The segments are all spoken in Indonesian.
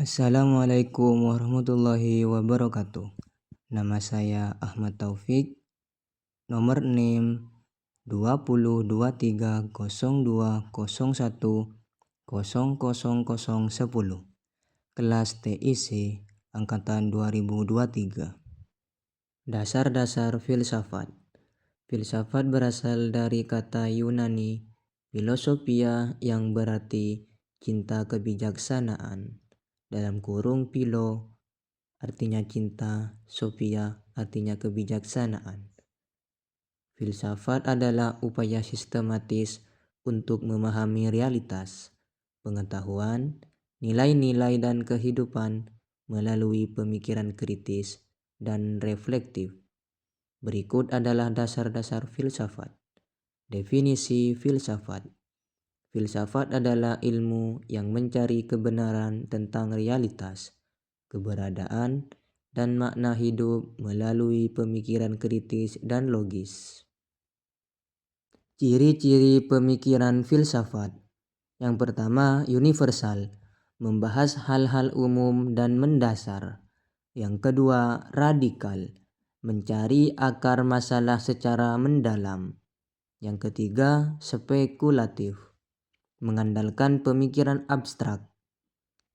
Assalamualaikum warahmatullahi wabarakatuh. Nama saya Ahmad Taufik, nomor NIM 20230201000010, kelas TIC angkatan 2023. Dasar-dasar filsafat. Filsafat berasal dari kata Yunani philosophia yang berarti cinta kebijaksanaan. Dalam kurung philo artinya cinta, sophia artinya kebijaksanaan. Filsafat adalah upaya sistematis untuk memahami realitas, pengetahuan, nilai-nilai dan kehidupan melalui pemikiran kritis dan reflektif. Berikut adalah dasar-dasar filsafat. Definisi filsafat. Filsafat adalah ilmu yang mencari kebenaran tentang realitas, keberadaan, dan makna hidup melalui pemikiran kritis dan logis. Ciri-ciri pemikiran filsafat. Yang pertama, universal, membahas hal-hal umum dan mendasar. Yang kedua, radikal, mencari akar masalah secara mendalam. Yang ketiga, spekulatif, mengandalkan pemikiran abstrak.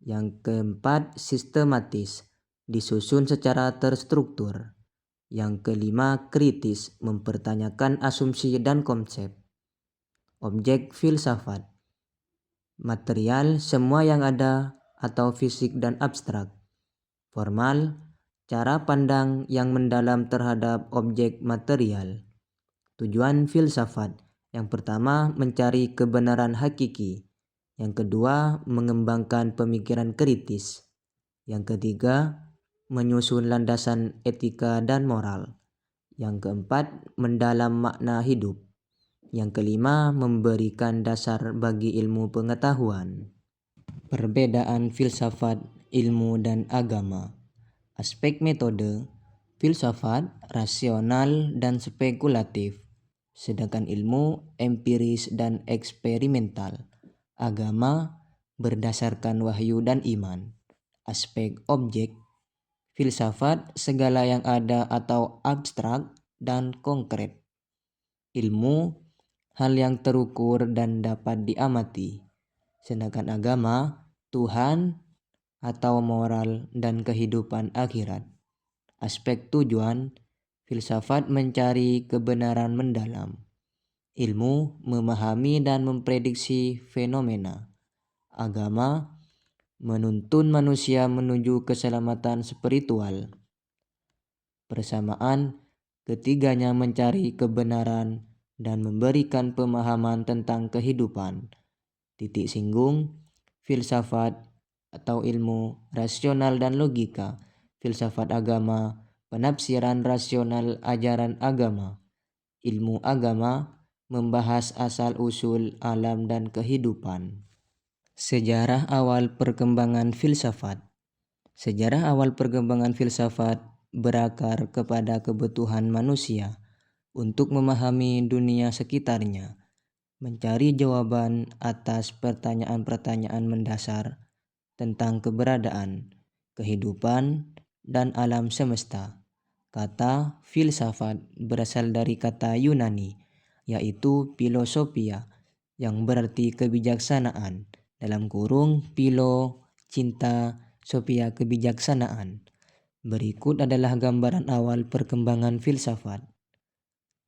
Yang keempat, sistematis, disusun secara terstruktur. Yang kelima, kritis, mempertanyakan asumsi dan konsep. Objek filsafat. Material, semua yang ada atau fisik dan abstrak. Formal, cara pandang yang mendalam terhadap objek material. Tujuan filsafat. Yang pertama, mencari kebenaran hakiki. Yang kedua, mengembangkan pemikiran kritis. Yang ketiga, menyusun landasan etika dan moral. Yang keempat, mendalam makna hidup. Yang kelima, memberikan dasar bagi ilmu pengetahuan. Perbedaan filsafat, ilmu, dan agama. Aspek metode. Filsafat rasional dan spekulatif, sedangkan ilmu empiris dan eksperimental. Agama berdasarkan wahyu dan iman. Aspek objek. Filsafat segala yang ada atau abstrak dan konkret. Ilmu hal yang terukur dan dapat diamati. Sedangkan agama Tuhan atau moral dan kehidupan akhirat. Aspek tujuan. Filsafat mencari kebenaran mendalam. Ilmu memahami dan memprediksi fenomena. Agama menuntun manusia menuju keselamatan spiritual. Persamaan, ketiganya mencari kebenaran dan memberikan pemahaman tentang kehidupan. Titik singgung, filsafat atau ilmu rasional dan logika. Filsafat agama, penafsiran rasional ajaran agama. Ilmu agama membahas asal-usul alam dan kehidupan. Sejarah awal perkembangan filsafat. Sejarah awal perkembangan filsafat berakar kepada kebutuhan manusia untuk memahami dunia sekitarnya, mencari jawaban atas pertanyaan-pertanyaan mendasar tentang keberadaan, kehidupan, dan alam semesta. Kata filsafat berasal dari kata Yunani, yaitu philosophia, yang berarti kebijaksanaan. Dalam kurung, philo, cinta, sophia, kebijaksanaan. Berikut adalah gambaran awal perkembangan filsafat.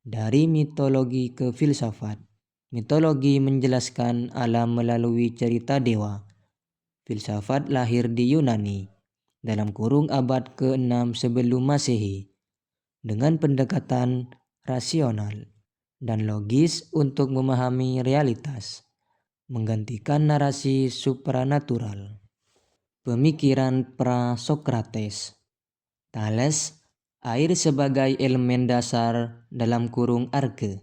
Dari mitologi ke filsafat. Mitologi menjelaskan alam melalui cerita dewa. Filsafat lahir di Yunani, dalam kurung abad ke-6 sebelum Masehi, dengan pendekatan rasional dan logis untuk memahami realitas, menggantikan narasi supranatural. Pemikiran pra-Sokrates. Thales, air sebagai elemen dasar dalam kurung arke.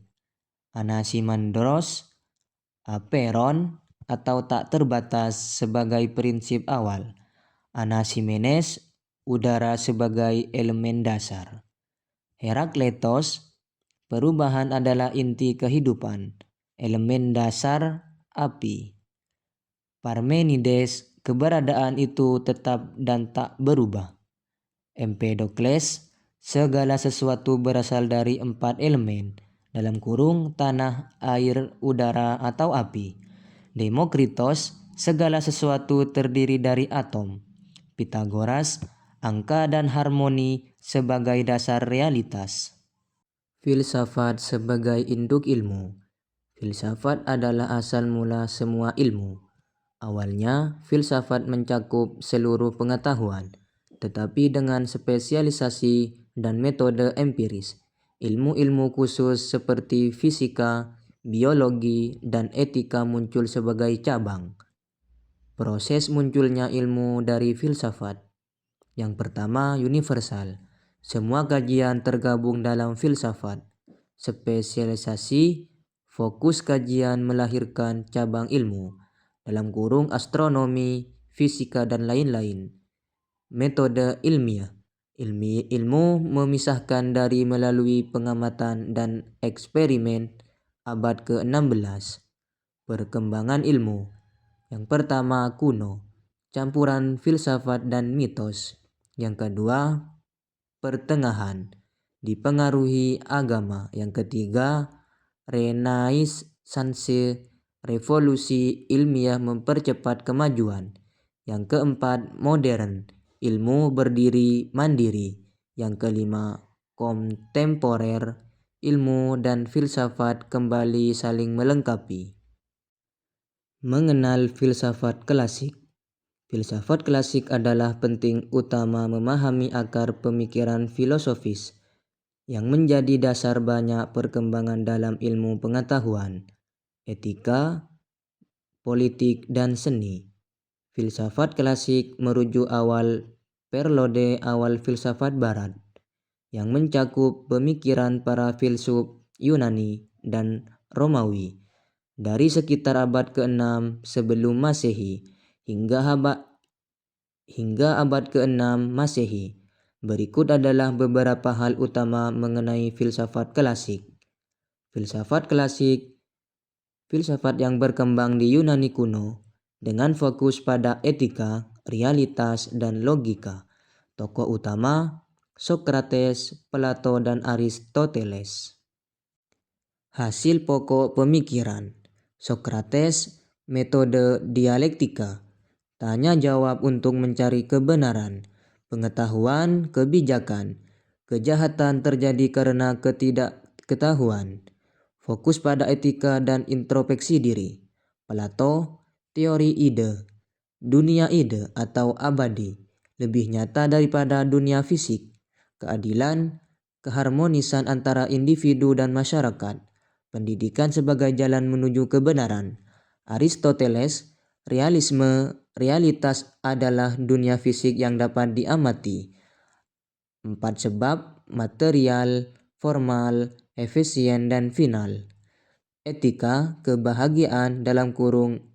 Anaximandros, aperon atau tak terbatas sebagai prinsip awal. Anaximenes, udara sebagai elemen dasar. Herakleitos, perubahan adalah inti kehidupan, elemen dasar api. Parmenides, keberadaan itu tetap dan tak berubah. Empedokles, segala sesuatu berasal dari 4 elemen, dalam kurung tanah, air, udara, atau api. Demokritos, segala sesuatu terdiri dari atom. Pitagoras, angka dan harmoni sebagai dasar realitas. Filsafat sebagai induk ilmu. Filsafat adalah asal mula semua ilmu. Awalnya, filsafat mencakup seluruh pengetahuan, tetapi dengan spesialisasi dan metode empiris. Ilmu-ilmu khusus seperti fisika, biologi, dan etika muncul sebagai cabang. Proses munculnya ilmu dari filsafat. Yang pertama, universal. Semua kajian tergabung dalam filsafat. Spesialisasi, fokus kajian melahirkan cabang ilmu, dalam kurung astronomi, fisika, dan lain-lain. Metode ilmiah. Ilmu memisahkan dari melalui pengamatan dan eksperimen. Abad ke-16. Perkembangan ilmu. Yang pertama, kuno, campuran filsafat dan mitos. Yang kedua, pertengahan, dipengaruhi agama. Yang ketiga, Renaissance, revolusi ilmiah mempercepat kemajuan. Yang keempat, modern, ilmu berdiri mandiri. Yang kelima, kontemporer, ilmu dan filsafat kembali saling melengkapi. Mengenal filsafat klasik. Filsafat klasik adalah penting utama memahami akar pemikiran filosofis yang menjadi dasar banyak perkembangan dalam ilmu pengetahuan, etika, politik, dan seni. Filsafat klasik merujuk awal periode awal filsafat barat yang mencakup pemikiran para filsuf Yunani dan Romawi dari sekitar abad ke-6 sebelum Masehi hingga abad ke-6 Masehi. Berikut adalah beberapa hal utama mengenai filsafat klasik. Filsafat klasik, filsafat yang berkembang di Yunani kuno dengan fokus pada etika, realitas, dan logika. Tokoh utama Sokrates, Plato, dan Aristoteles. Hasil pokok pemikiran Sokrates, metode dialektika, tanya jawab untuk mencari kebenaran, pengetahuan, kebijakan. Kejahatan terjadi karena ketidakketahuan. Fokus pada etika dan introspeksi diri. Plato, teori ide, dunia ide atau abadi, lebih nyata daripada dunia fisik. Keadilan, keharmonisan antara individu dan masyarakat. Pendidikan sebagai jalan menuju kebenaran. Aristoteles, realisme, realitas adalah dunia fisik yang dapat diamati. 4 sebab, material, formal, efisien, dan final. Etika, kebahagiaan dalam kurung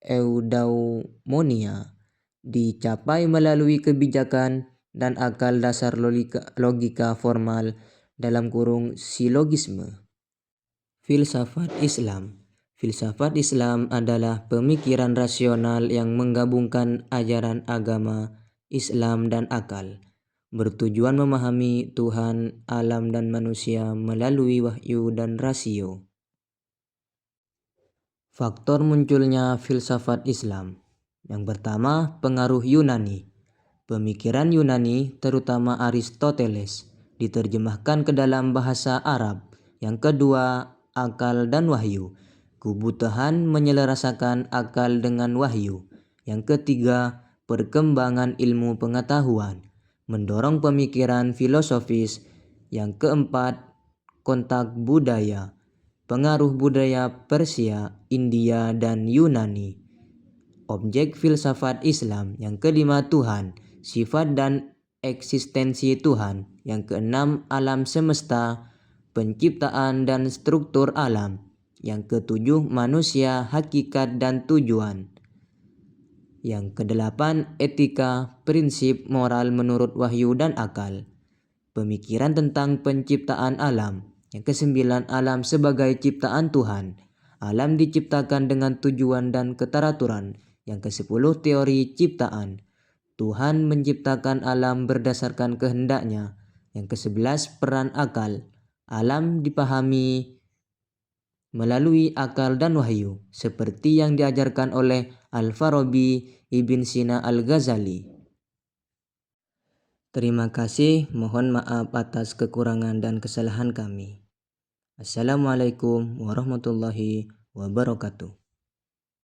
eudaimonia, dicapai melalui kebijakan dan akal dasar logika formal dalam kurung silogisme. Filsafat Islam. Filsafat Islam adalah pemikiran rasional yang menggabungkan ajaran agama, Islam, dan akal, bertujuan memahami Tuhan, alam, dan manusia melalui wahyu dan rasio. Faktor munculnya filsafat Islam. Yang pertama, pengaruh Yunani. Pemikiran Yunani, terutama Aristoteles, diterjemahkan ke dalam bahasa Arab. Yang kedua, akal dan wahyu. Kebutuhan menyelarasakan akal dengan wahyu. Yang ketiga, perkembangan ilmu pengetahuan, mendorong pemikiran filosofis. Yang keempat, kontak budaya, pengaruh budaya Persia, India, dan Yunani. Objek filsafat Islam. Yang kelima, Tuhan, sifat dan eksistensi Tuhan. Yang keenam, alam semesta, penciptaan dan struktur alam. Yang ketujuh, manusia, hakikat dan tujuan. Yang kedelapan, etika, prinsip moral menurut wahyu dan akal. Pemikiran tentang penciptaan alam. Yang kesembilan, alam sebagai ciptaan Tuhan. Alam diciptakan dengan tujuan dan keteraturan. Yang ke-10 teori ciptaan. Tuhan menciptakan alam berdasarkan kehendaknya. Yang ke-11 peran akal. Alam dipahami melalui akal dan wahyu, seperti yang diajarkan oleh Al-Farabi, Ibn Sina Al-Ghazali. Terima kasih, mohon maaf atas kekurangan dan kesalahan kami. Assalamualaikum warahmatullahi wabarakatuh.